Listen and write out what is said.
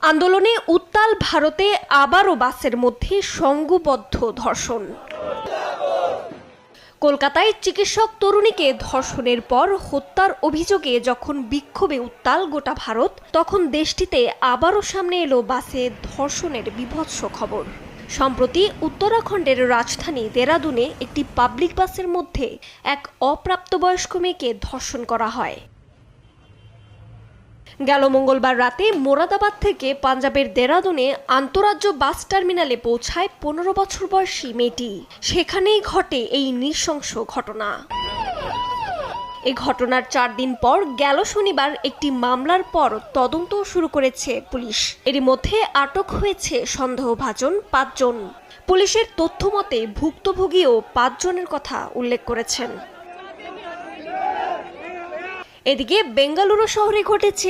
আন্দোলনে উত্তাল ভারতে আবারও বাসের মধ্যে সংঘবদ্ধ ধর্ষণ। কলকাতায় চিকিৎসক তরুণীকে ধর্ষণের পর হত্যার অভিযোগে যখন বিক্ষোভে উত্তাল গোটা ভারত, তখন দেশটিতে আবারও সামনে এলো বাসে ধর্ষণের বীভৎস খবর। সম্প্রতি উত্তরাখণ্ডের রাজধানী দেরাদুনে একটি পাবলিক বাসের মধ্যে এক অপ্রাপ্তবয়স্ক মেয়েকে ধর্ষণ করা হয়। গেল মঙ্গলবার রাতে মোরাদাবাদ থেকে পাঞ্জাবের দেরাদুনে আন্তঃরাজ্য বাস টার্মিনালে পৌঁছায় 15 বছর বয়সী মেয়েটি। সেখানেই ঘটে এই নৃশংস ঘটনা। এই ঘটনার 4 দিন পর গেল শনিবার একটি মামলার পর তদন্ত শুরু করেছে পুলিশ। এরই মধ্যে আটক হয়েছে সন্দেহভাজন 5 জন। পুলিশের তথ্য মতে ভুক্তভোগীও 5 জনের কথা উল্লেখ করেছেন। এদিকে বেঙ্গালুরু শহরে ঘটেছে